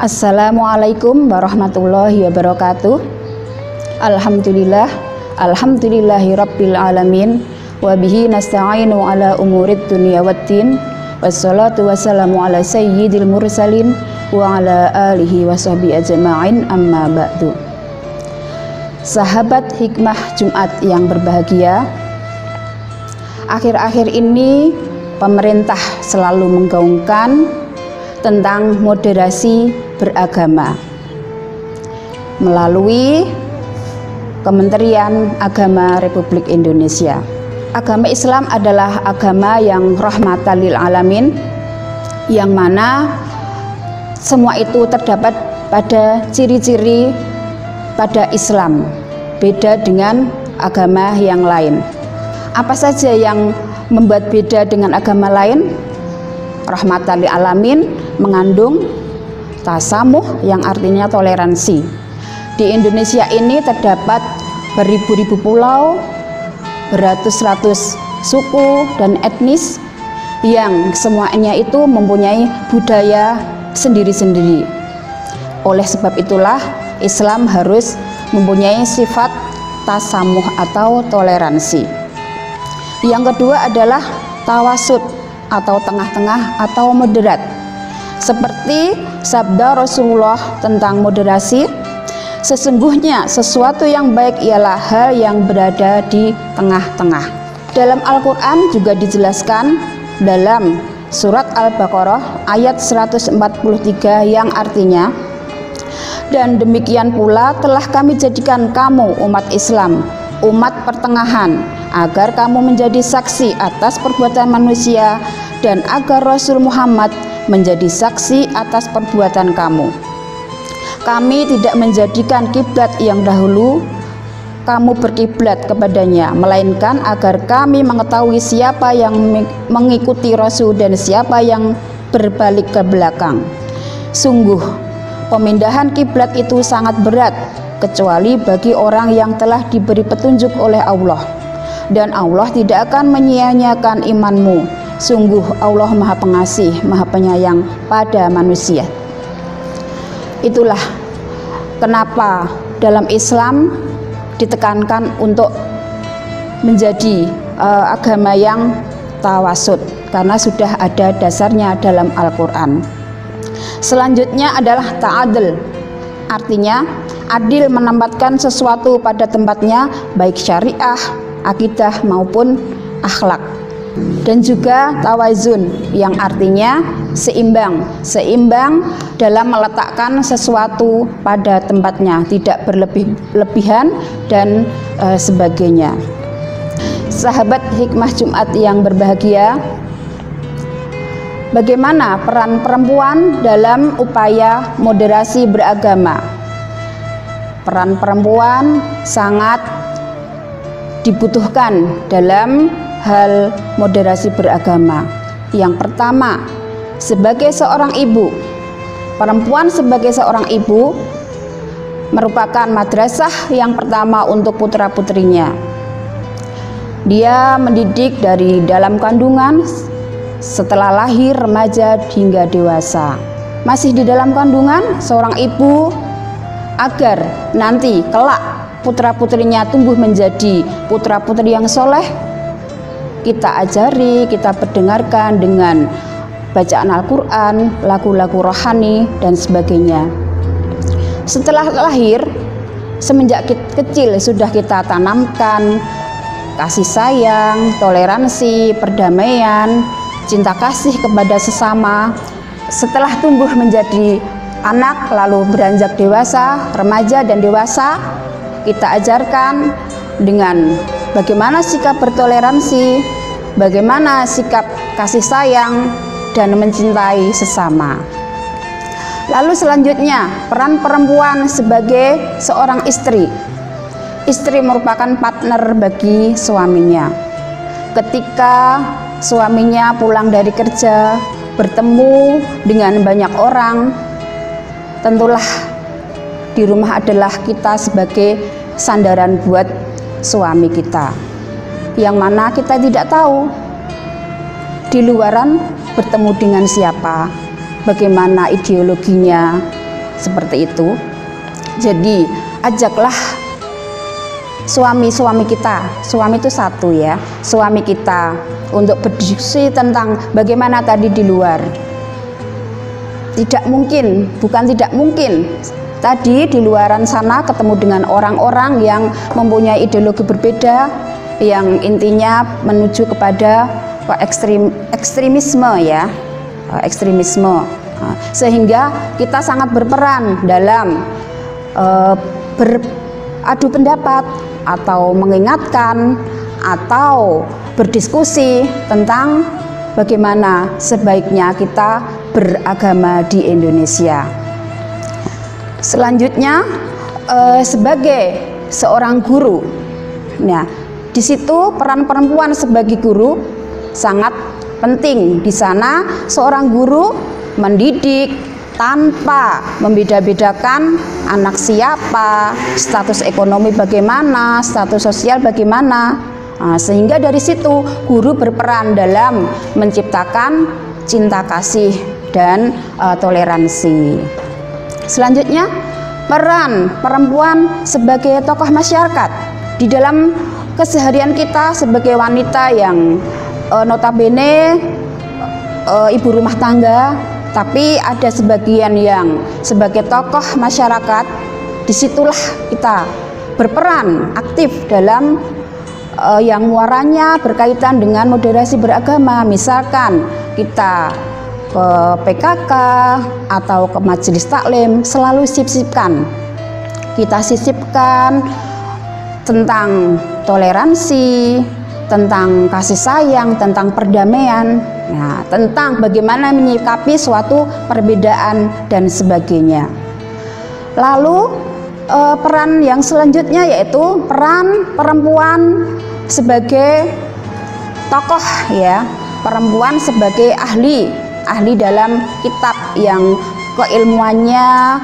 Assalamualaikum warahmatullahi wabarakatuh. Alhamdulillah, alhamdulillahi rabbil alamin, wabihi nasta'inu ala umurid dunia waddin, wassalatu wassalamu ala sayyidil mursalin wa ala alihi wa sahbihi ajma'in, amma ba'du. Sahabat hikmah Jumat yang berbahagia, akhir-akhir ini pemerintah selalu menggaungkan tentang moderasi beragama melalui Kementerian Agama Republik Indonesia. Agama Islam adalah agama yang rahmatan lil alamin, yang mana semua itu terdapat pada ciri-ciri pada Islam, beda dengan agama yang lain. Apa saja yang membuat beda dengan agama lain? Rahmatan lil alamin mengandung tasamuh yang artinya toleransi. Di Indonesia ini terdapat beribu-ribu pulau, beratus-ratus suku dan etnis yang semuanya itu mempunyai budaya sendiri-sendiri. Oleh sebab itulah Islam harus mempunyai sifat tasamuh atau toleransi. Yang kedua adalah tawasud atau tengah-tengah atau moderat. Seperti sabda Rasulullah tentang moderasi, sesungguhnya sesuatu yang baik ialah hal yang berada di tengah-tengah. Dalam Al-Quran juga dijelaskan dalam surat Al-Baqarah ayat 143 yang artinya, dan demikian pula telah kami jadikan kamu umat Islam, umat pertengahan, agar kamu menjadi saksi atas perbuatan manusia dan agar Rasul Muhammad menjadi saksi atas perbuatan kamu. Kami tidak menjadikan kiblat yang dahulu kamu berkiblat kepadanya, melainkan agar kami mengetahui siapa yang mengikuti Rasul dan siapa yang berbalik ke belakang. Sungguh pemindahan kiblat itu sangat berat, kecuali bagi orang yang telah diberi petunjuk oleh Allah, dan Allah tidak akan menyia-nyiakan imanmu. Sungguh Allah Maha Pengasih, Maha Penyayang pada manusia. Itulah kenapa dalam Islam ditekankan untuk menjadi agama yang tawasud, karena sudah ada dasarnya dalam Al-Quran. Selanjutnya adalah ta'adil, artinya adil menempatkan sesuatu pada tempatnya, baik syariah, akidah maupun akhlak. Dan juga tawazun yang artinya seimbang dalam meletakkan sesuatu pada tempatnya, tidak berlebihan dan sebagainya. Sahabat hikmah Jumat yang berbahagia, bagaimana peran perempuan dalam upaya moderasi beragama? Peran perempuan sangat dibutuhkan dalam hal moderasi beragama. Yang pertama, sebagai seorang ibu, perempuan sebagai seorang ibu merupakan madrasah yang pertama untuk putra-putrinya. Dia mendidik dari dalam kandungan, setelah lahir, remaja hingga dewasa. Masih di dalam kandungan seorang ibu, agar nanti kelak putra-putrinya tumbuh menjadi putra-putri yang soleh, kita ajari, kita perdengarkan dengan bacaan Al-Quran, lagu-lagu rohani dan sebagainya. Setelah lahir, semenjak kecil sudah kita tanamkan kasih sayang, toleransi, perdamaian, cinta kasih kepada sesama. Setelah tumbuh menjadi anak, lalu beranjak dewasa, remaja dan dewasa, kita ajarkan dengan bagaimana sikap bertoleransi, bagaimana sikap kasih sayang dan mencintai sesama. Lalu selanjutnya, peran perempuan sebagai seorang istri. Istri merupakan partner bagi suaminya. Ketika suaminya pulang dari kerja, bertemu dengan banyak orang, tentulah di rumah adalah kita sebagai sandaran buat suami kita, yang mana kita tidak tahu di luaran bertemu dengan siapa, bagaimana ideologinya, seperti itu. Jadi ajaklah suami-suami kita, suami itu satu ya, suami kita untuk berdiskusi tentang bagaimana tadi di luar. Tidak mungkin, bukan tidak mungkin, tadi di luaran sana ketemu dengan orang-orang yang mempunyai ideologi berbeda, yang intinya menuju kepada ekstremisme ya, ekstremisme. Sehingga kita sangat berperan dalam beradu pendapat atau mengingatkan atau berdiskusi tentang bagaimana sebaiknya kita beragama di Indonesia. Selanjutnya sebagai seorang guru, nah di situ peran perempuan sebagai guru sangat penting. Di sana seorang guru mendidik tanpa membeda-bedakan anak siapa, status ekonomi bagaimana, status sosial bagaimana. Sehingga dari situ guru berperan dalam menciptakan cinta kasih dan toleransi. Selanjutnya, peran perempuan sebagai tokoh masyarakat di dalam keseharian kita sebagai wanita yang notabene ibu rumah tangga, tapi ada sebagian yang sebagai tokoh masyarakat. Disitulah kita berperan aktif dalam yang muaranya berkaitan dengan moderasi beragama. Misalkan kita ke PKK atau ke majelis taklim, selalu kita sisipkan tentang toleransi, tentang kasih sayang, tentang perdamaian, nah, tentang bagaimana menyikapi suatu perbedaan dan sebagainya. Lalu peran yang selanjutnya yaitu peran perempuan sebagai tokoh ya, perempuan sebagai ahli dalam kitab yang keilmuannya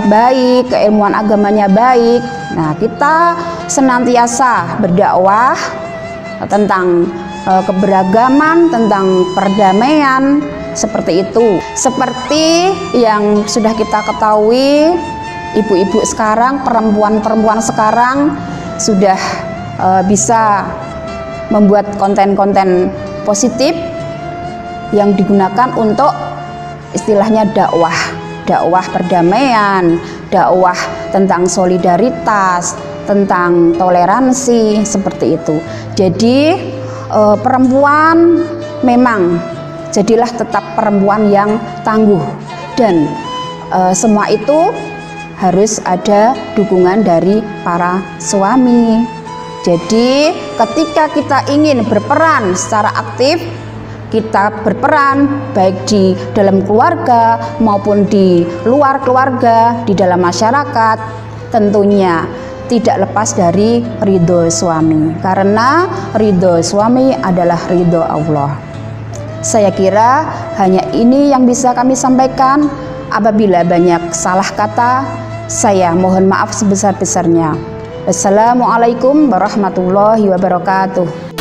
baik, keilmuan agamanya baik. Nah, kita senantiasa berdakwah tentang keberagaman, tentang perdamaian, seperti itu. Seperti yang sudah kita ketahui, ibu-ibu sekarang, perempuan-perempuan sekarang sudah bisa membuat konten-konten positif yang digunakan untuk istilahnya dakwah perdamaian, dakwah tentang solidaritas, tentang toleransi, seperti itu. Jadi perempuan memang jadilah tetap perempuan yang tangguh, dan semua itu harus ada dukungan dari para suami. Jadi ketika kita ingin berperan secara aktif, kita berperan baik di dalam keluarga maupun di luar keluarga, di dalam masyarakat, tentunya tidak lepas dari ridho suami, karena ridho suami adalah ridho Allah. Saya kira hanya ini yang bisa kami sampaikan. Apabila banyak salah kata, saya mohon maaf sebesar-besarnya. Wassalamualaikum warahmatullahi wabarakatuh.